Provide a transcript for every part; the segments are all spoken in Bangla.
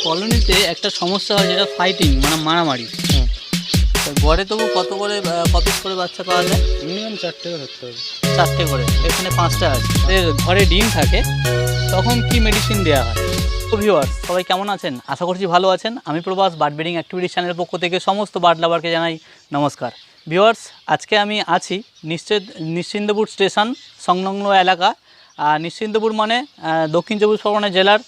কলোনিতে একটা সমস্যা হয় যেটা ফাইটিং মানে মারামারি। গড়ে তবু কত করে পিস করে বাচ্চা পাওয়া যায়? মিনিমাম 4টে করে ধরতে হবে। 4টে করে, এখানে 5টা আছে। ঘরে ডিম থাকে তখন কি মেডিসিন দেওয়া হয়? তো ভিউয়ার্স সবাই কেমন আছেন? আশা করছি ভালো আছেন। আমি প্রবাস বার্ড ব্রিডিং অ্যাক্টিভিটিস চ্যানেলের পক্ষ থেকে সমস্ত বার্ড লাভারকে জানাই নমস্কার। ভিউয়ার্স আজকে আমি আছি নিশ্চিন্তপুর স্টেশন সংলগ্ন এলাকা। নিশ্চিন্তপুর মানে দক্ষিণ চব্বিশ পরগনা জেলার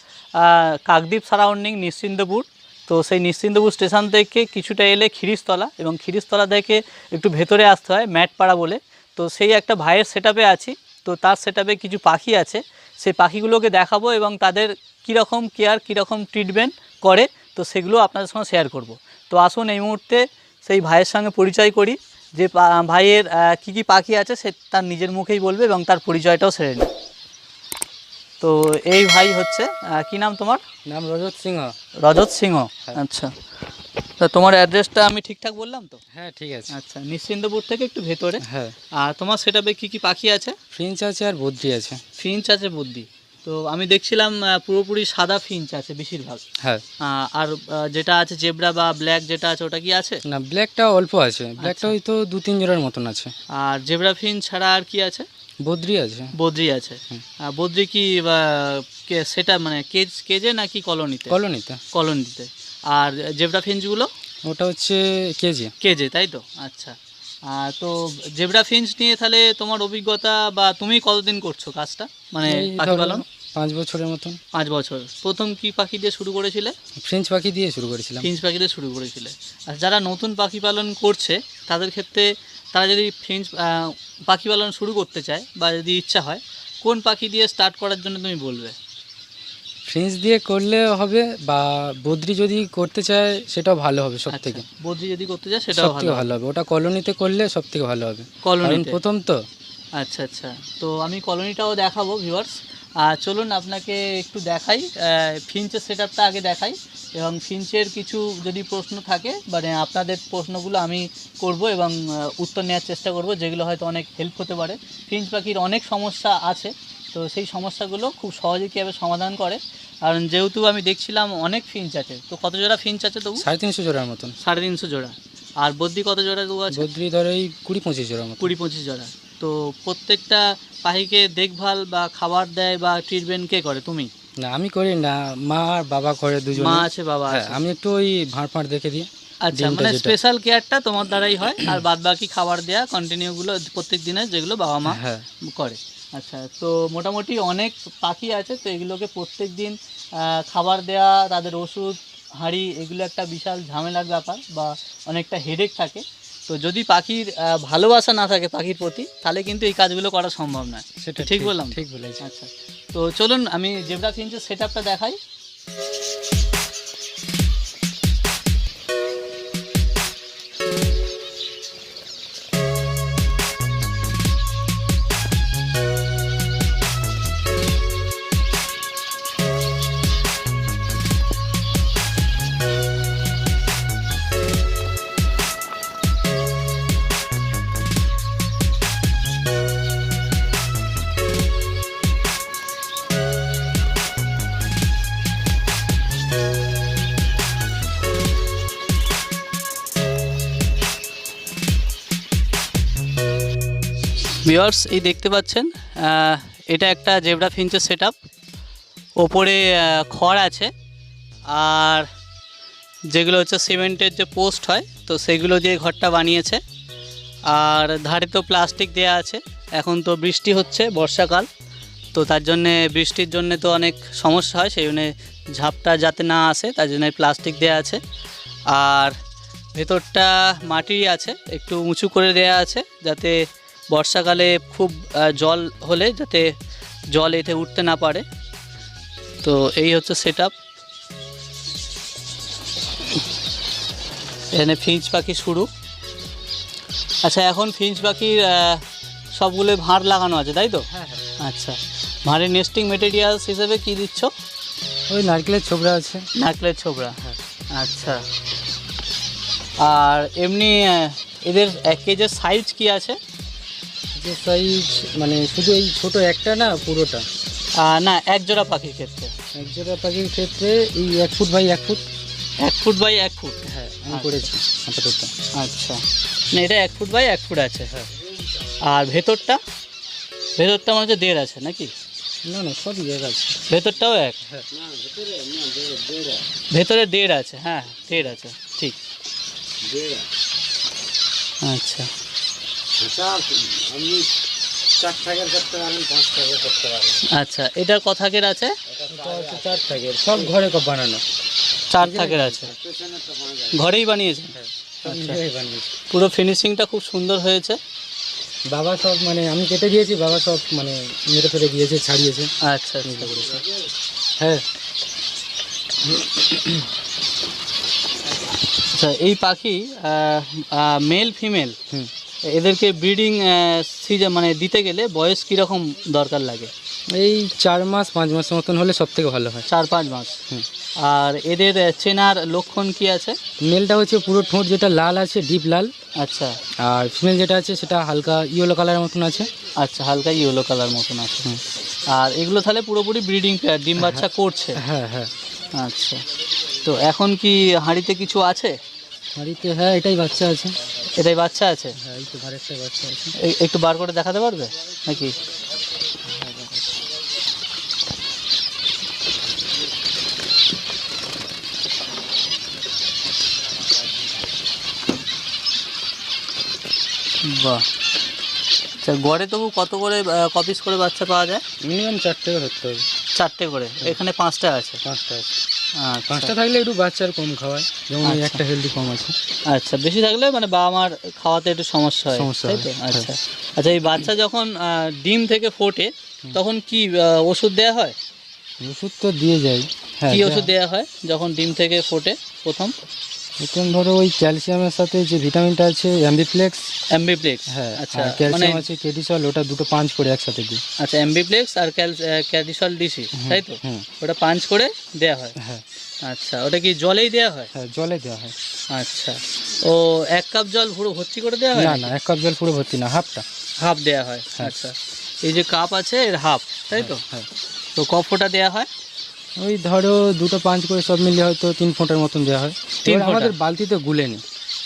কাকদ্বীপ সারাউন্ডিং নিশ্চিন্তপুর। তো সেই নিশ্চিন্তপুর স্টেশন থেকে কিছুটা এলে খিরিশতলা, এবং খিরিশতলা থেকে একটু ভেতরে আসতে হয় ম্যাটপাড়া বলে। তো সেই একটা ভাইয়ের সেটআপে আছি। তো তার সেটআপে কিছু পাখি আছে, সেই পাখিগুলোকে দেখাবো এবং তাদের কীরকম কেয়ার কীরকম ট্রিটমেন্ট করে তো সেগুলো আপনাদের সঙ্গে শেয়ার করব। তো আসুন এই মুহূর্তে সেই ভাইয়ের সঙ্গে পরিচয় করি, যে ভাইয়ের কী কী পাখি আছে সে তার নিজের মুখেই বলবে এবং তার পরিচয়টাও সেরে নিই। তো এই ভাই হচ্ছে কি নাম তোমার? নাম রজত সিংহ। রজত সিংহ, আচ্ছা। তা তোমার অ্যাড্রেসটা আমি ঠিকঠাক বললাম তো? হ্যাঁ ঠিক আছে। আচ্ছা, নিশ্চিন্তপুর থেকে একটু ভেতরে। হ্যাঁ। আর তোমার সেটাবে কি কি পাখি আছে? ফিঞ্চ আছে আর বদ্রি আছে। ফিঞ্চ আছে, বুদ্ধি। তো আমি দেখছিলাম পুরোপুরি সাদা ফিঞ্চ আছে বেশিরভাগ। হ্যাঁ। আর যেটা আছে জেব্রা বা ব্ল্যাক যেটা আছে ওটা কি আছে? না, ব্ল্যাকটা অল্প আছে। ব্ল্যাকটা হয়তো 2-3 জোড়ার মতন আছে। আর জেব্রা ফিঞ্চ ছাড়া আর কি আছে? বদ্রি আছে। বদ্রি আছে। বদ্রি কি সেটা মানে কেজে নাকি কলোনিতে? কলোনিতে। কলোনিতে। আর জেব্রা ফিঞ্চগুলো? ওটা হচ্ছে কেজে, তাই তো? আচ্ছা। তো জেব্রা ফিঞ্চ নিয়ে তাহলে তোমার অভিজ্ঞতা বা তুমি কতদিন করছো কাজটা, মানে পাখি পালন? 5 বছরের মতন। 5 বছর। প্রথম কি পাখি দিয়ে শুরু করেছিলে? ফ্রেঞ্চ পাখি দিয়ে শুরু করেছিলাম। ফিঞ্চ পাখি দিয়ে শুরু করেছিলে। আর যারা নতুন পাখি পালন করছে তাদের ক্ষেত্রে, তারা যদি ফিঞ্চ পাখি পালন শুরু করতে চায় বা যদি ইচ্ছা হয়, কোন পাখি দিয়ে স্টার্ট করার জন্য তুমি বলবে? ফ্রেঞ্চ দিয়ে করলে হবে, বা বদ্রি যদি করতে চায় সেটাও ভালো হবে সব থেকে। বদ্রি যদি করতে চায় সেটাও ভালো হবে। ওটা কলোনিতে করলে সব থেকে ভালো হবে, কলোনিতে প্রথম তো। আচ্ছা আচ্ছা। তো আমি কলোনিটাও দেখাবো ভিউয়ার্স। চলুন আপনাকে একটু দেখাই, ফিঞ্চের সেটআপটা আগে দেখাই, এবং ফিঞ্চের কিছু যদি প্রশ্ন থাকে মানে আপনাদের প্রশ্নগুলো আমি করব এবং উত্তর নেওয়ার চেষ্টা করব, যেগুলো হয়তো অনেক হেল্প হতে পারে। ফিঞ্চ পাখির অনেক সমস্যা আছে, তো সেই সমস্যাগুলো খুব সহজে কীভাবে সমাধান করে। কারণ যেহেতু আমি দেখছিলাম অনেক ফিঞ্চ আছে, তো কত জোড়া ফিঞ্চ আছে তবু? 350 জোড়ার মতন। 350 জোড়া। আর বদ্রি কত জোড়া তবু আছে? বদ্রি ধরো এই 20-25 জোড়ার মতো। 20-25 জোড়া। তো প্রত্যেকটা পাখিকে দেখভাল বা খাবার দেয় বা ট্রিটমেন্ট কে করে, তুমি? না, আমি করি না, মা আর বাবা করে, দুজন। মা আছে, বাবা আছে। আমি একটু ওই ভাঁড় দেখে দিই। আচ্ছা, মানে স্পেশাল কেয়ারটা তোমার দ্বারাই হয়, আর বাদ বাকি খাবার দেওয়া কন্টিনিউগুলো প্রত্যেক দিনের যেগুলো বাবা মা করে। আচ্ছা, তো মোটামুটি অনেক পাখি আছে, তো এগুলোকে প্রত্যেক দিন খাবার দেওয়া, তাদের ওষুধ, হাঁড়ি, এগুলো একটা বিশাল ঝামেলার ব্যাপার বা অনেকটা হেডেক থাকে। তো যদি পাখির ভালোবাসা না থাকে পাখির প্রতি, তাহলে কিন্তু এই কাজগুলো করা সম্ভব নয়। সেটা ঠিক বললাম? ঠিক বলেছি। আচ্ছা, তো চলুন আমি জেব্রা ফিঞ্চের সেটআপটা দেখাই। ভিউয়ার্স এই দেখতে পাচ্ছেন, এটা একটা জেব্রা ফিঞ্চের সেটআপ। ওপরে খড় আছে, আর যেগুলো হচ্ছে সিমেন্টের যে পোস্ট হয় তো সেগুলো দিয়ে ঘরটা বানিয়েছে। আর ধারে তো প্লাস্টিক দেয়া আছে। এখন তো বৃষ্টি হচ্ছে, বর্ষাকাল, তো তার জন্যে বৃষ্টির জন্যে তো অনেক সমস্যা হয়, সেই জন্যে ঝাপটা যাতে না আসে তার জন্য প্লাস্টিক দেয়া আছে। আর ভেতরটা মাটি আছে, একটু উঁচু করে দেয়া আছে যাতে বর্ষাকালে খুব জল হলে যাতে জল এতে উঠতে না পারে। তো এই হচ্ছে সেটআপ। এখানে ফিঞ্চ পাখি শুরু। আচ্ছা, এখন ফিঞ্চ পাখির সবগুলো ভাঁড় লাগানো আছে, তাই তো? হ্যাঁ। আচ্ছা, ভাঁড়ের নেস্টিং মেটেরিয়ালস হিসেবে কি দিচ্ছ? ওই নারকেলের ছোবড়া আছে। নারকেলের ছোবড়া, আচ্ছা। আর এমনি এদের কেজের সাইজ কি আছে? যে সাইজ মানে শুধু এই ছোট একটা না পুরোটা? না, এক জোড়া পাখির ক্ষেত্রে। একজোড়া পাখির ক্ষেত্রে এই 1 foot by 1 foot. 1 foot by 1 foot, হ্যাঁ আমি করেছি আপাতত। আচ্ছা, না এটা 1 ফুট বাই 1 ফুট আছে। হ্যাঁ। আর ভেতরটা মনে হচ্ছে 1.5 আছে নাকি? না না সবই এক আছে। ভেতরটাও এক? হ্যাঁ ভেতরে 1.5 আছে, হ্যাঁ 1.5 আছে, ঠিক। আচ্ছা, আচ্ছা এটার ক থাকের আছে? এটা হচ্ছে 4 থাকের, সব ঘরে বানানো। 4 থাকের আছে, ঘরেই বানিয়েছে? আচ্ছা, পুরো ফিনিশিংটা খুব সুন্দর হয়েছে। বাবা সব মানে আমি কেটে দিয়েছি, বাবা সব মানে মেরে ফেলে দিয়েছে, ছাড়িয়েছে। আচ্ছা আচ্ছা, হ্যাঁ। আচ্ছা, এই পাখি মেল ফিমেল এদেরকে ব্রিডিং সিজন মানে দিতে গেলে বয়স কীরকম দরকার লাগে? এই 4 মাস 5 মাসের মতন হলে সব থেকে ভালো হয়। 4-5 মাস। আর এদের চেনার লক্ষণ কি আছে? মেলটা হচ্ছে পুরো ঠোঁট যেটা লাল আছে, ডিপ লাল। আচ্ছা। আর ফিমেল যেটা আছে সেটা হালকা ইয়েলো কালারের মতন আছে। আচ্ছা, হালকা ইয়েলো কালার মতন আছে। আর এগুলো তাহলে পুরোপুরি ব্রিডিং পেয়ার, ডিম বাচ্চা করছে? হ্যাঁ হ্যাঁ। আচ্ছা, তো এখন কি হাঁড়িতে কিছু আছে? হাঁড়িতে হ্যাঁ এটাই বাচ্চা আছে। এটাই বাচ্চা আছে? হ্যাঁ এই তো ঘরেরটাই বাচ্চা আছে। একটু বার করে দেখাতে পারবে নাকি? বাহ, আচ্ছা গড়ে তবু কত করে কপিস করে বাচ্চা পাওয়া যায়? মিনিমাম 4টে ধরতে হবে। 4টে করে? এখানে 5টা আছে? 5টা আছে। আচ্ছা, 5টা থাকলে একটু বাচ্চার কম খাওয়ায়, যেমন এই একটা হেলদি কম আছে। আচ্ছা, বেশি থাকলে মানে বাবা মার খাওয়াতে একটু সমস্যা হয়, তাই তো? আচ্ছা আচ্ছা, এই বাচ্চা যখন ডিম থেকে ফোটে তখন কি ওষুধ দেওয়া হয়? ওষুধ তো দিয়ে যায়। হ্যাঁ, কি ওষুধ দেওয়া হয় যখন ডিম থেকে ফোটে প্রথম? ধরো ওই ক্যালসিয়ামের সাথে যে ভিটামিনটা আছে অ্যাম্বিপ্লেক্স। হ্যাঁ, আচ্ছা, ক্যালসিয়াম আছে কেটিসল, ওটা দুটো পাঞ্চ করে একসাথে দিই। আচ্ছা, অ্যাম্বিপ্লেক্স আর ক্যাটিসল ডিসি, তাই তো? ওটা পাঞ্চ করে দেওয়া হয়? হ্যাঁ। আচ্ছা, ওটা কি জলেই দেওয়া হয়? হ্যাঁ জলে দেওয়া হয়। আচ্ছা, ও 1 কাপ জল পুরো ভর্তি করে দেওয়া হয়? না না 1 কাপ জল পুরো ভর্তি না, হাফ দেওয়া হয়। আচ্ছা, এই যে কাপ আছে এর হাফ, তাই তো? হ্যাঁ। তো ক ফোঁটা দেওয়া হয়? ওই ধরো 2 পাঞ্চ করে সব মিলিয়ে হয়তো 3 ফোঁটার মতন দেওয়া হয়। 3 ফোঁটা? আমাদের বালতিতে গুলে নি।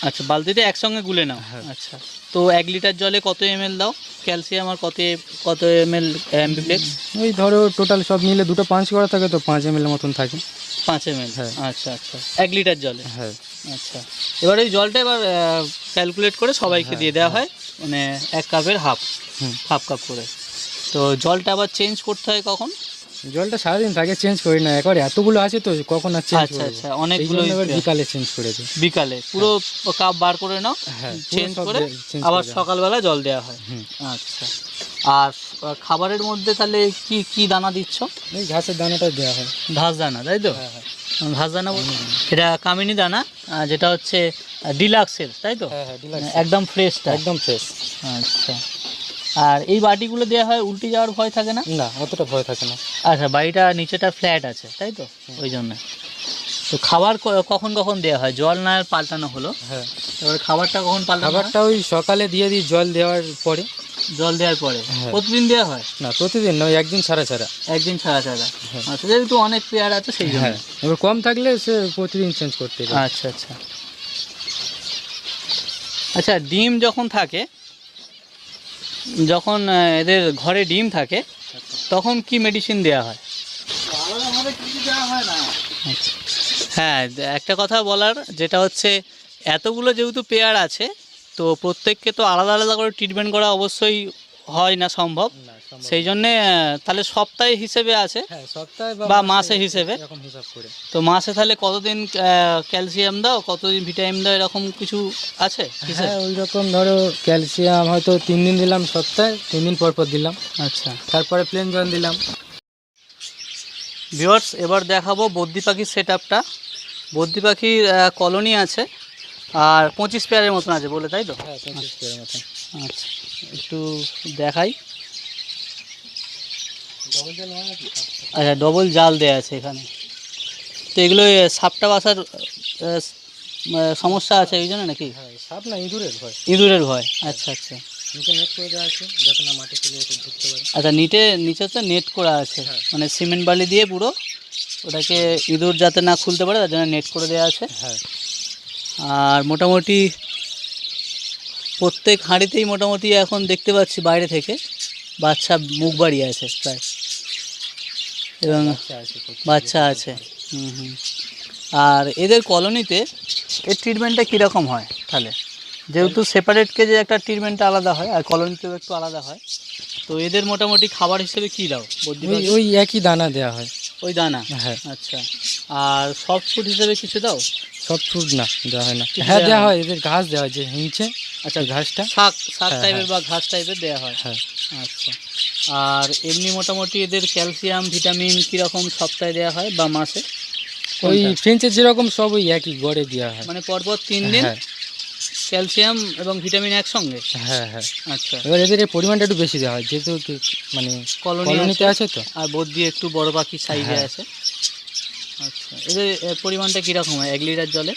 আচ্ছা, বালতিতে একসঙ্গে গুলে নাও? আচ্ছা, তো 1 লিটার জলে কত ml দাও ক্যালসিয়াম আর কত ml অ্যাম্বিপ্লেক্স? ওই ধরো টোটাল সব মিলে 2 পাঞ্চ করা থাকে তো 5 ml মতন থাকে। 5 ml? হ্যাঁ। আচ্ছা আচ্ছা, 1 লিটার জলে? হ্যাঁ। আচ্ছা, এবার ওই জলটা এবার ক্যালকুলেট করে সবাইকে দিয়ে দেওয়া হয়, মানে 1 কাপের হাফ কাপ করে। তো জলটা আবার চেঞ্জ করতে হয় কখন? জলটা সারাদিন থাকে, চেঞ্জ করি না, একবার এতগুলো আছে তো কখন আর চেঞ্জ করব। আচ্ছা আচ্ছা, অনেকগুলো। বিকালে চেঞ্জ করে দিই। বিকালে পুরো কাপ বার করে নাও, চেঞ্জ করে আবার সকালবেলা জল দেওয়া হয়? আচ্ছা, আর খাবারের মধ্যে তাহলে কি কি দানা দিচ্ছ? এই ঘাসের দানাটা দেওয়া হয়। ঘাস দানা, তাই তো? হ্যাঁ হ্যাঁ। ঘাস দানা এটা কামিনী দানা, যেটা হচ্ছে ডিলাক্সের, তাই তো? হ্যাঁ হ্যাঁ, একদম ফ্রেশটা? একদম ফ্রেশ। আচ্ছা, আর এই বাটিগুলো দেওয়া হয় উল্টে যাওয়ার ভয় থাকে না? না অতটা ভয় থাকে না। আচ্ছা, বাড়িটা নিচেটা ফ্ল্যাট আছে, তাই তো? ওই জন্য। তো খাবার কখন কখন দেওয়া হয়? জল না পাল্টানো হলো? হ্যাঁ। এবার খাবারটা কখন পাল্টানো? খাবারটা ওই সকালে দিয়ে দিই জল দেওয়ার পরে। জল দেওয়ার পরে? প্রতিদিন দেওয়া হয়? না প্রতিদিন নয়, একদিন ছাড়া ছাড়া। একদিন ছাড়া ছাড়া? আচ্ছা, যেহেতু অনেক পেয়ার আছে সেই জন্য। হ্যাঁ, এবার কম থাকলে সে প্রতিদিন চেঞ্জ করতে হবে। আচ্ছা আচ্ছা। আচ্ছা, ডিম যখন থাকে, যখন এদের ঘরে ডিম থাকে তখন কি মেডিসিন দেওয়া হয়? হ্যাঁ, একটা কথা বলার, যেটা হচ্ছে এতগুলো যেহেতু পেয়ার আছে তো প্রত্যেককে তো আলাদা আলাদা করে ট্রিটমেন্ট করা অবশ্যই হয় না সম্ভব, সেই জন্যে তাহলে সপ্তাহে হিসেবে আছে বা মাসে হিসেবে? তো মাসে তাহলে কতদিন ক্যালসিয়াম দাও, কতদিন ভিটামিন দাও, এরকম কিছু আছে? হ্যাঁ ওই রকম ধরো ক্যালসিয়াম হয়তো 3 দিন দিলাম সপ্তাহে, 3 দিন পর পর দিলাম। আচ্ছা, তারপরে প্লেন জল দিলাম। ভিউয়ার্স, এবার দেখাবো বদ্রি পাখির সেট আপটা। বদ্রি পাখির কলোনি আছে আর 25 পেয়ারের মতন আছে বলে, তাই তো? হ্যাঁ 25 পেয়ারের মতন। আচ্ছা, একটু দেখাই। আচ্ছা, ডবল জাল দেওয়া আছে এখানে। তো এগুলো সাপটা বাসার সমস্যা আছে এই জন্য নাকি? হ্যাঁ, সাপ না, ইঁদুরের ভয়। ইঁদুরের ভয়? আচ্ছা আচ্ছা। নিচে নেট করে দেওয়া আছে যাতে না মাটি ফেলে ঢুকতে পারে। আচ্ছা, নিচে হচ্ছে নেট করা আছে, মানে সিমেন্ট বালি দিয়ে পুরো ওটাকে ইঁদুর যাতে না খুলতে পারে তার জন্য নেট করে দেওয়া আছে। হ্যাঁ, আর মোটামুটি প্রত্যেক হাঁড়িতেই মোটামুটি এখন দেখতে পাচ্ছি বাইরে থেকে বাচ্চা মুখ বাড়িয়ে আছে প্রায়, এবং বাচ্চা আছে। আর এদের কলোনিতে এর ট্রিটমেন্টটা কীরকম হয় তাহলে? যেহেতু সেপারেট কেজে একটা ট্রিটমেন্টটা আলাদা হয় আর কলোনিতেও একটু আলাদা হয়, তো এদের মোটামুটি খাবার হিসেবে কী দাও? ওই একই দানা দেওয়া হয়। ওই দানা? হ্যাঁ। আচ্ছা, আর সফট ফুড হিসেবে কিছু দাও? সফট ফুড না, দেওয়া হয় না। হ্যাঁ, দেওয়া হয়, এদের ঘাস দেওয়া হয়, যে হিংচে। আচ্ছা, ঘাসটা শাক টাইপের বা ঘাস টাইপের দেওয়া হয়। হ্যাঁ। আচ্ছা, আর এমনি মোটামুটি এদের ক্যালসিয়াম ভিটামিন কীরকম সপ্তাহে দেওয়া হয় বা মাসে? ওই ফ্রেঞ্চের যেরকম সব ওই একই গড়ে দেওয়া হয়, মানে পরপর 3 দিন হ্যাঁ, ক্যালসিয়াম এবং ভিটামিন একসঙ্গে? হ্যাঁ হ্যাঁ। আচ্ছা, এবার এদের এই পরিমাণটা একটু বেশি দেওয়া হয়, যেহেতু মানে কলোনিতে আছে তো, আর বোধ দিয়ে একটু বড় পাখি সাইজে হ্যাঁ। আছে। আচ্ছা, এদের পরিমাণটা কীরকম হয় 1 লিটার জলে?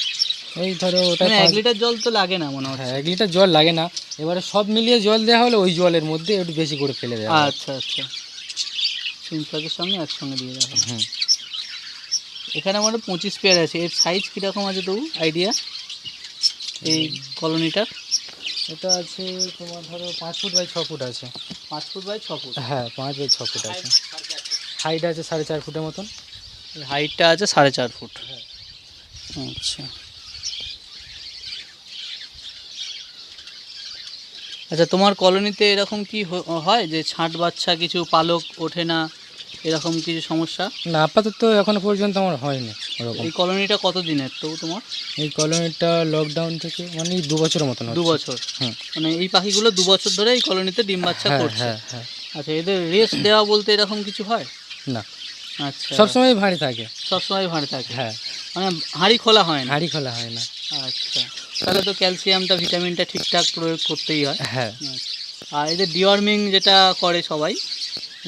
ওই ধরো ওটা 1 লিটার জল তো লাগে না মনে হচ্ছে। হ্যাঁ, 1 লিটার জল লাগে না। এবারে সব মিলিয়ে জল দেওয়া হলে ওই জলের মধ্যে একটু বেশি করে ফেলে দেওয়া হয়। আচ্ছা আচ্ছা, সিমপ্লাকের সঙ্গে একসঙ্গে দিয়ে দেওয়া হয়। হুম। এখানে আমাদের 25 পেয়ার আছে। এর সাইজ কীরকম আছে তবু আইডিয়া এই কলোনিটার? এটা আছে তোমার ধরো 5 ফুট বাই 6 ফুট আছে। 5 ফুট বাই 6 ফুট? হ্যাঁ, 5 বাই 6 ফুট আছে। হাইট আছে 4.5 ফুটের মতন। হাইটটা আছে 4.5 ফুট। হ্যাঁ। আচ্ছা আচ্ছা, তোমার কলোনিতে এরকম কি হয় যে ছাঁট বাচ্চা কিছু পালক ওঠে না, এরকম কিছু সমস্যা? না, আপাতত এখনো পর্যন্ত আমার হয়নি ওরকম। এই কলোনিটা কত দিনের তো তোমার? এই কলোনিটা লকডাউন থেকে মানে 2 বছরের মতন। 2 বছর? হুম। মানে এই পাখিগুলো 2 বছর ধরে এই কলোনিতে ডিম বাচ্চা হ্যাঁ করছে? হ্যাঁ হ্যাঁ। আচ্ছা, এদের রেস্ট দেওয়া বলতে এরকম কিছু হয় না, আচ্ছা, সবসময় ভারী থাকে। সবসময় ভাঁড়ে থাকে? হ্যাঁ, মানে হাঁড়ি খোলা হয় না? হাঁড়ি খোলা হয় না। আচ্ছা, তাহলে তো ক্যালসিয়ামটা ভিটামিনটা ঠিকঠাক প্রয়োগ করতেই হয়। হ্যাঁ। আচ্ছা, আর এদের ডিওয়ার্মিং যেটা করে সবাই,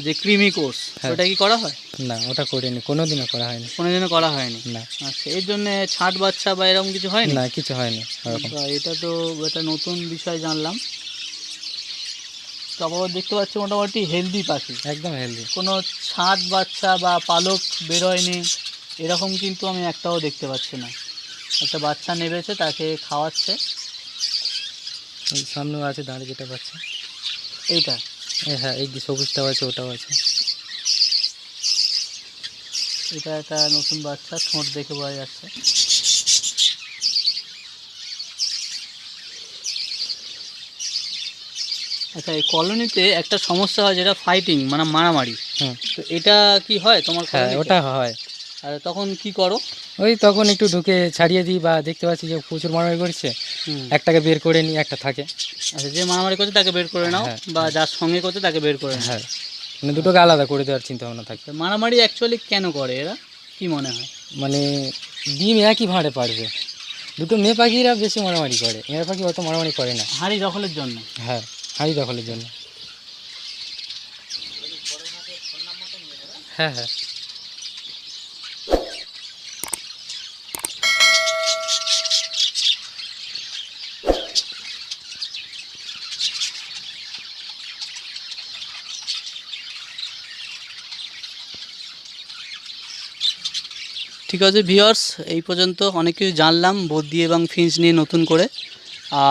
যে ক্রিমি কোর্স, হ্যাঁ। ওটা কি করা হয়? না, ওটা করিনি, কোনোদিনও করা হয়নি। কোনোদিনও করা হয়নি? না। আচ্ছা, এর জন্য ছাঁট বাচ্চা বা এরকম কিছু হয়নি? না, কিছু হয়নি ওরকম। বা এটা তো একটা নতুন বিষয় জানলাম। তারপর দেখতে পাচ্ছি মোটামুটি হেলদি পাখি, একদম হেলদি। কোনো ছাঁট বাচ্চা বা পালক বেরোয়নি এরকম কিন্তু আমি একটাও দেখতে পাচ্ছি না। একটা বাচ্চা নেবেছে, তাকে খাওয়াচ্ছে। এই সামনেও আছে দাঁড়িয়ে যেটা বাচ্চা, এইটা? হ্যাঁ, এই যে সবুজটাও আছে, ওটাও আছে। এটা একটা নতুন বাচ্চা, ঠোঁট দেখে বোঝা যাচ্ছে। আচ্ছা, এই কলোনিতে একটা সমস্যা হয় যেটা ফাইটিং, মানে মারামারি। হুম। তো এটা কি হয় তোমার হ্যাঁ, কলোনিতে? ওটা হয়। আর তখন কি করো? ওই তখন একটু ঢুকে ছাড়িয়ে দিই, বা দেখতে পাচ্ছি যে প্রচুর মারামারি করছে, একটাকে বের করে নিই, একটা থাকে। আচ্ছা, যে মারামারি করছে তাকে বের করে নাও, হ্যাঁ। বা যার সঙ্গে করছে তাকে বের করে নাও? হ্যাঁ, মানে দুটোকে আলাদা করে দেওয়ার চিন্তা ভাবনা থাকে। মারামারি অ্যাকচুয়ালি কেন করে এরা, কি মনে হয়? মানে ডিম একই ভাঁড়ে পারবে, দুটো মেয়ে পাখিরা বেশি মারামারি করে, মেয়ে পাখি অত মারামারি করে না। হাঁড়ি দখলের জন্য? হ্যাঁ, হাঁড়ি দখলের জন্য। হ্যাঁ হ্যাঁ। ঠিক আছে ভিউয়ার্স, এই পর্যন্ত অনেক কিছু জানলাম বদ্যি এবং ফিঞ্চ নিয়ে নতুন করে।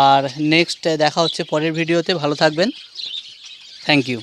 আর নেক্সট দেখা হচ্ছে পরের ভিডিওতে। ভালো থাকবেন, থ্যাংক ইউ।